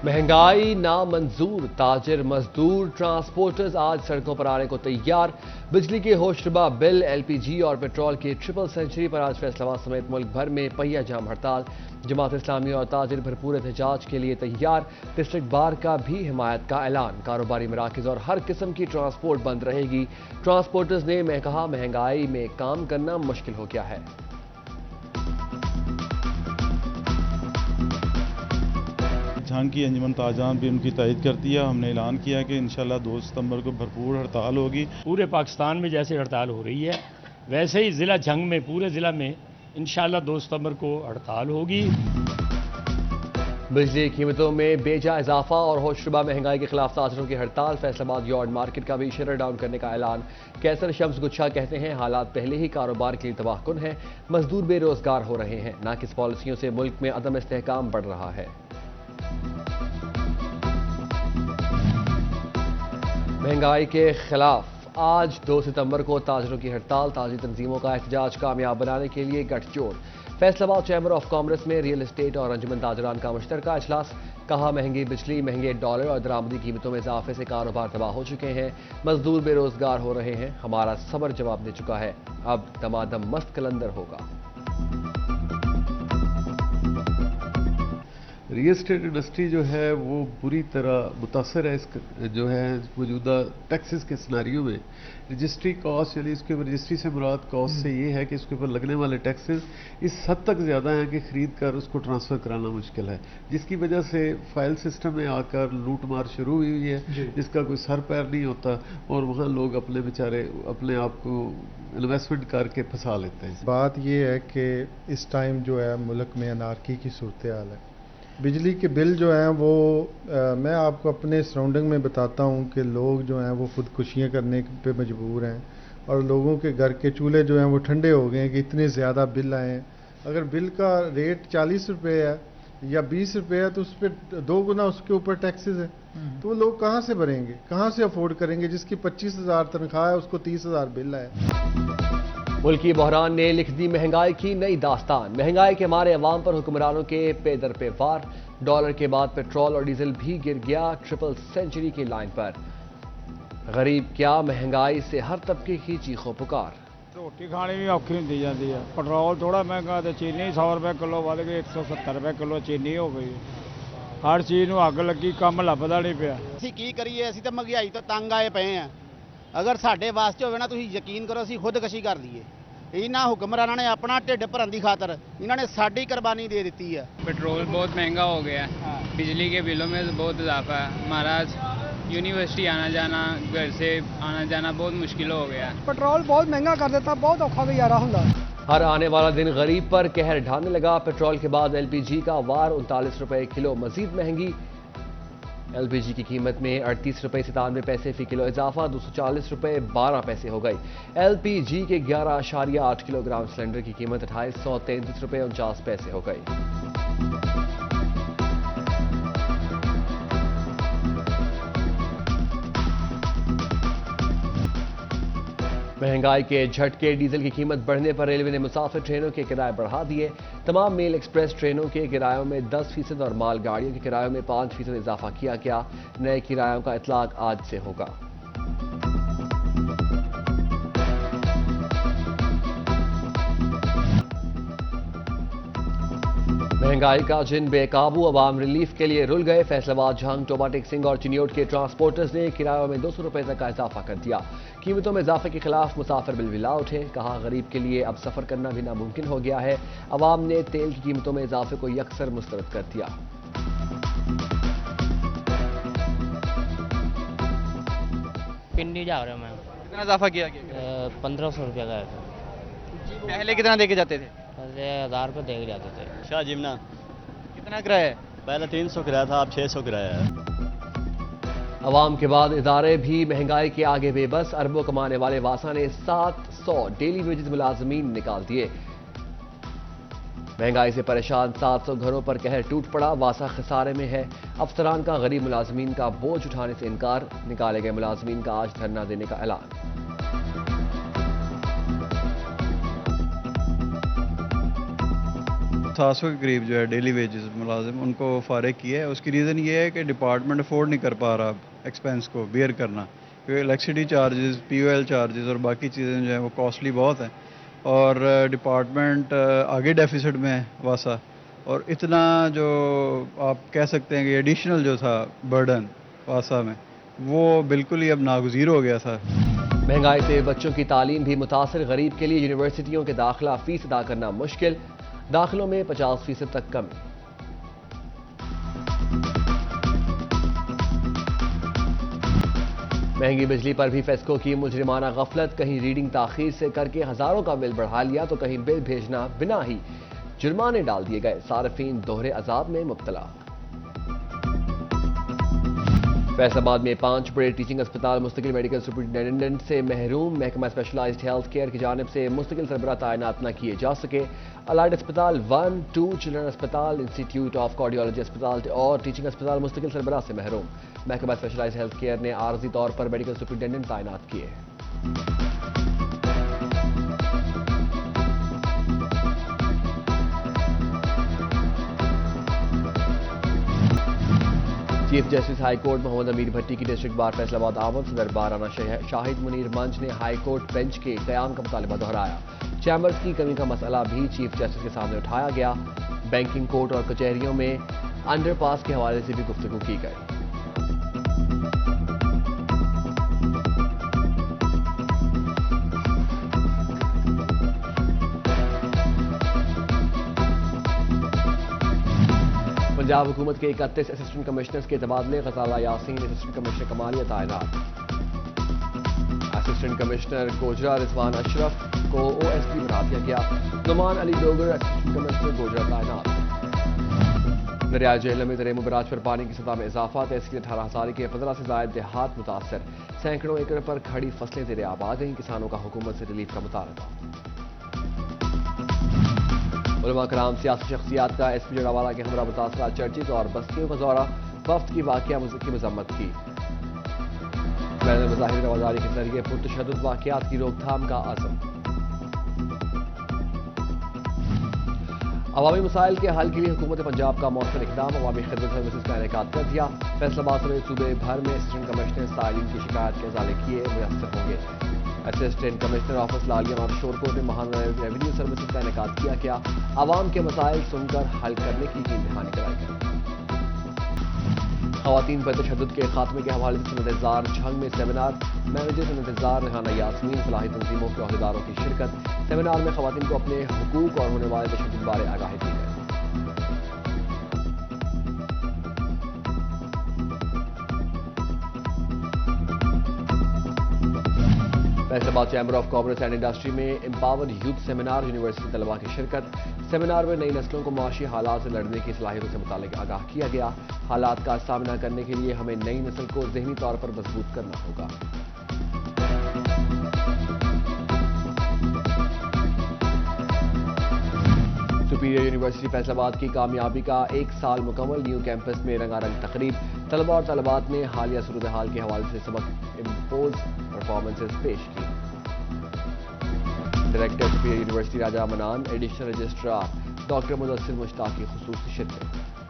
महंगाई नामंजूर, ताजिर मजदूर ट्रांसपोर्टर्स आज सड़कों पर आने को तैयार। बिजली के होशरुबा बिल, एलपीजी और पेट्रोल की ट्रिपल सेंचुरी पर आज फैसलाबाद समेत मुल्क भर में पहिया जाम हड़ताल। जमात इस्लामी और ताजिर भरपूर एहतजाज के लिए तैयार। डिस्ट्रिक्ट बार का भी हिमायत का ऐलान। कारोबारी मराकज और हर किस्म की ट्रांसपोर्ट बंद रहेगी। ट्रांसपोर्टर्स ने कहा महंगाई में काम करना मुश्किल हो गया है। झंग की अंजुमन ताजान भी उनकी तायद करती है। हमने ऐलान किया है कि इंशाल्लाह 2 सितंबर को भरपूर हड़ताल होगी। पूरे पाकिस्तान में जैसे हड़ताल हो रही है वैसे ही ज़िला झंग में पूरे ज़िला में इंशाल्लाह 2 सितंबर को हड़ताल होगी। बिजली कीमतों में बेजा इजाफा और होशरुबा महंगाई के खिलाफ ताजिरों की हड़ताल। फैसलाबाद यार्ड मार्केट का भी शटर डाउन करने का ऐलान। कैसर शम्स गुच्छा कहते हैं हालात पहले ही कारोबार के लिए तबाहकुन है। मजदूर बेरोजगार हो रहे हैं। नाकिस पॉलिसियों से मुल्क में अदम इस्तेहकाम बढ़ रहा है। महंगाई के खिलाफ आज 2 सितंबर को ताजिरों की हड़ताल। ताजी तंजीमों का एहतजाज कामयाब बनाने के लिए गठजोड़। फैसलाबाद चैम्बर ऑफ कॉमर्स में रियल एस्टेट और अंजुमन ताजरान का मुश्तरका इजलास। कहा महंगी बिजली, महंगे डॉलर और दरामदी कीमतों में इजाफे से कारोबार तबाह हो चुके हैं। मजदूर बेरोजगार हो रहे हैं। हमारा सब्र जवाब दे चुका है। अब दमादम मस्त कलंदर होगा। रियल एस्टेट इंडस्ट्री जो है वो बुरी तरह मुतासर है। इस जो है मौजूदा टैक्सेस के सिनारियों में रजिस्ट्री कॉस्ट, यानी इसके ऊपर रजिस्ट्री से मुराद कॉस्ट से ये है कि इसके ऊपर लगने वाले टैक्सेस इस हद तक ज़्यादा हैं कि ख़रीद कर उसको ट्रांसफ़र कराना मुश्किल है, जिसकी वजह से फाइल सिस्टम में आकर लूट मार शुरू हुई है, जिसका कोई सर पैर नहीं होता और वहाँ लोग अपने बेचारे अपने आप को इन्वेस्टमेंट करके फंसा लेते हैं। बात ये है कि इस टाइम जो है मुल्क में अनारकी की सूरत हाल है। बिजली के बिल जो हैं वो मैं आपको अपने सराउंडिंग में बताता हूं कि लोग जो हैं वो खुदकुशियां करने पे मजबूर हैं और लोगों के घर के चूल्हे जो हैं वो ठंडे हो गए हैं कि इतने ज़्यादा बिल आए हैं। अगर बिल का रेट 40 रुपये है या 20 रुपये है तो उस पर 2 गुना उसके ऊपर टैक्सेस है, तो वो लोग कहाँ से भरेंगे, कहाँ से अफोर्ड करेंगे? जिसकी 25,000 तनख्वाह है उसको 30,000 बिल आए। मुल्की बहरान ने लिख दी महंगाई की नई दास्तान। महंगाई के मारे अवाम पर हुक्मरानों के पे दर पे वार। डॉलर के बाद पेट्रोल और डीजल भी गिर गया ट्रिपल सेंचुरी की लाइन पर। गरीब क्या, महंगाई से हर तबके की चीखों पुकार। रोटी खानी भी औखी होती जाती है। पेट्रोल थोड़ा महंगा तो चीनी 100 रुपए किलो बढ़ गई, 170 रुपए किलो चीनी हो गई। हर चीज़ ਨੂੰ ਅੱਗ ਲੱਗੀ, ਕੰਮ ਲੱਭਦਾ ਨਹੀਂ ਪਿਆ। ਅਸੀਂ ਕੀ ਕਰੀਏ, ਅਸੀਂ ਤਾਂ ਮਹਿੰਗਾਈ ਤੋਂ ਤੰਗ ਆਏ ਪਏ ਆ। ਅਗਰ ਸਾਡੇ ਵਾਸਤੇ ਹੋਵੇ ਨਾ, ਤੁਸੀਂ ਯਕੀਨ ਕਰੋ ਅਸੀਂ ਖੁਦਕਸ਼ੀ ਕਰ ਲਈਏ। ਇਹਨਾਂ ਹੁਕਮਰਾਨਾਂ ਨੇ ਆਪਣਾ ਢਿੱਡ ਭਰਨ ਦੀ ਖਾਤਰ ਇਹਨਾਂ ਨੇ ਸਾਡੀ ਕੁਰਬਾਨੀ दे दी है। पेट्रोल बहुत महंगा हो गया है, बिजली के बिलों में बहुत इजाफा है। महाराज यूनिवर्सिटी आना जाना, घर से आना जाना बहुत मुश्किल हो गया है। पेट्रोल बहुत महंगा कर देता, बहुत औखा गुजारा होता। हर आने वाला दिन गरीब पर कहर ढाने लगा। पेट्रोल के बाद एलपीजी का वार 39 रुपए किलो मजीद महंगी। एलपीजी की कीमत में 38 रुपए 97 पैसे फी किलो इजाफा, 240 रुपए 12 पैसे हो गई। एलपीजी के 11.8 किलोग्राम सिलेंडर की कीमत 2833 रुपए 49 पैसे हो गई। महंगाई के झटके, डीजल की कीमत बढ़ने पर रेलवे ने मुसाफिर ट्रेनों के किराए बढ़ा दिए। तमाम मेल एक्सप्रेस ट्रेनों के किरायों में 10% और मालगाड़ियों के किरायों में 5% इजाफा किया गया। नए किरायों का इतलाक आज से होगा। महंगाई का जिन बेकाबू, अवाम रिलीफ के लिए रुल गए। फैसलाबाद, झंग, टोबा टेक्सिंग और चिन्योट के ट्रांसपोर्टर्स ने किरायों में 200 रुपए तक का इजाफा कर दिया। कीमतों में इजाफे के खिलाफ मुसाफिर बिलबिला उठे। कहा गरीब के लिए अब सफर करना भी नामुमकिन हो गया है। अवाम ने तेल की कीमतों में इजाफे को यकसर मुस्तरद कर दिया। पिंडी जा रहे हैं मैं। कितना इजाफा किया गया? 1500 रुपये का है। पहले कितना दे के जाते थे? पहले 1000 रुपये दे के जाते थे। शाह जिमना कितना किराया है? पहले 300 किराया था, अब 600 किराया है। अवाम के बाद इदारे भी महंगाई के आगे बेबस। अरबों कमाने वाले वासा ने 700 डेली वेजेस मुलाजमीन निकाल दिए। महंगाई से परेशान 700 घरों पर कहर टूट पड़ा। वासा खसारे में है। अफसरान का गरीब मुलाजमीन का बोझ उठाने से इनकार। निकाले गए मुलाजमीन का आज धरना देने का ऐलान। 700 کے قریب جو ہے ڈیلی ویجز ملازم ان کو فارغ کیا ہے. اس کی ریزن یہ ہے کہ ڈپارٹمنٹ افورڈ نہیں کر پا رہا ایکسپینس کو بیئر کرنا, کیونکہ الیکٹریسٹی چارجز, POL چارجز اور باقی چیزیں جو ہیں وہ کاسٹلی بہت ہیں, اور ڈپارٹمنٹ آگے ڈیفیسٹ میں ہے واسا, اور اتنا جو آپ کہہ سکتے ہیں کہ ایڈیشنل جو تھا برڈن واسا میں وہ بالکل ہی اب ناگزیر ہو گیا تھا. مہنگائی سے بچوں کی تعلیم بھی متاثر, غریب کے لیے یونیورسٹیوں کے داخلہ فیس ادا کرنا مشکل, داخلوں میں 50% تک کمی. مہنگی بجلی پر بھی فیسکو کی مجرمانہ غفلت, کہیں ریڈنگ تاخیر سے کر کے ہزاروں کا بل بڑھا لیا تو کہیں بل بھیجنا بنا ہی جرمانے ڈال دیے گئے, صارفین دوہرے عذاب میں مبتلا. فیصل آباد میں 5 بڑے ٹیچنگ اسپتال مستقل میڈیکل سپرنٹینڈنٹ سے محروم, محکمہ اسپیشلائزڈ ہیلتھ کیئر کی جانب سے مستقل سربراہ تعینات نہ کیے جا سکے. الائڈ اسپتال 1, 2, چلڈرن اسپتال, انسٹیٹیوٹ آف کارڈیالوجی اسپتال اور ٹیچنگ اسپتال مستقل سربراہ سے محروم. محکمہ اسپیشلائزڈ ہیلتھ کیئر نے عارضی طور پر میڈیکل سپرنٹینڈنٹ تعینات کیے. چیف جسٹس ہائی کورٹ محمد امیر بھٹی کی ڈسٹرکٹ بار فیصل آباد آمد, صدر بارانہ شاہد منیر منچ نے ہائی کورٹ بینچ کے قیام کا مطالبہ دہرایا. چیمبرز کی کمی کا مسئلہ بھی چیف جسٹس کے سامنے اٹھایا گیا. بینکنگ کورٹ اور کچہریوں میں انڈر پاس کے حوالے سے بھی گفتگو کی گئی. پنجاب حکومت کے 31 اسسٹنٹ کمشنرز کے تبادلے, غزالہ یاسین اسسٹنٹ کمشنر کمالیہ تعینات. اسسٹنٹ کمشنر گوجرا رضوان اشرف کو OSP بنا دیا گیا. نعمان علی ڈوگر اسسٹنٹ کمشنر گوجرا تعینات. دریائے جہلم میں درے مبراج پر پانی کی سطح میں اضافہ, تحصیل 18 کے 15 سے زائد دیہات متاثر, سینکڑوں ایکڑ پر کھڑی فصلیں زیر آب آ گئیں, کسانوں کا حکومت سے ریلیف کا مطالبہ. علماء کرام, سیاسی شخصیات کا SP جڑاوالا کے ہمراہ متاثرہ چرچز اور بستیوں کا دورہ, وفد کی واقعہ کی مذمت کی. بین المذاہب رواداری کے ذریعے پرتشدد واقعات کی روک تھام کا عزم. عوامی مسائل کے حل کے لیے حکومت پنجاب کا مؤثر اقدام, عوامی خدمت سروسز کا انعقاد کر دیا. فیصل آباد سمیت صوبے بھر میں اسسٹنٹ کمشنر سائلین کی شکایت کے ازالے کیے میسر ہوں گے. اسسٹنٹ کمشنر آفس لالیہ اور شورکوٹ میں ماہانہ ریونیو سروسز کا انعقاد کیا گیا. عوام کے مسائل سن کر حل کرنے کی یقین دہانی کرائی گئی. خواتین پر تشدد کے خاتمے کے حوالے سے صنعت انتظار جھنگ میں سیمینار, مینیجر صنعت انتظار ریحانہ یاسمین, فلاحی تنظیموں کے عہدیداروں کی شرکت. سیمینار میں خواتین کو اپنے حقوق اور ہونے والے تشدد بارے آگاہی دی گئی. فیصل آباد chamber of commerce and industry میں امپاورڈ یوتھ سیمینار, یونیورسٹی طلباء کی شرکت. سیمینار میں نئی نسلوں کو معاشی حالات سے لڑنے کی صلاحیتوں سے متعلق آگاہ کیا گیا. حالات کا سامنا کرنے کے لیے ہمیں نئی نسل کو ذہنی طور پر مضبوط کرنا ہوگا. سپیریئر یونیورسٹی فیصل آباد کی کامیابی کا 1 سال مکمل, نیو کیمپس میں رنگا رنگ تقریب. طلباء اور طالبات نے حالیہ صورتحال کے حوالے سے سبق امپوز پرفارمنسز پیش کی. ڈائریکٹر سپیریئر یونیورسٹی راجہ منان, ایڈیشنل رجسٹرار ڈاکٹر مدثر مشتاق کی خصوصی شرکت.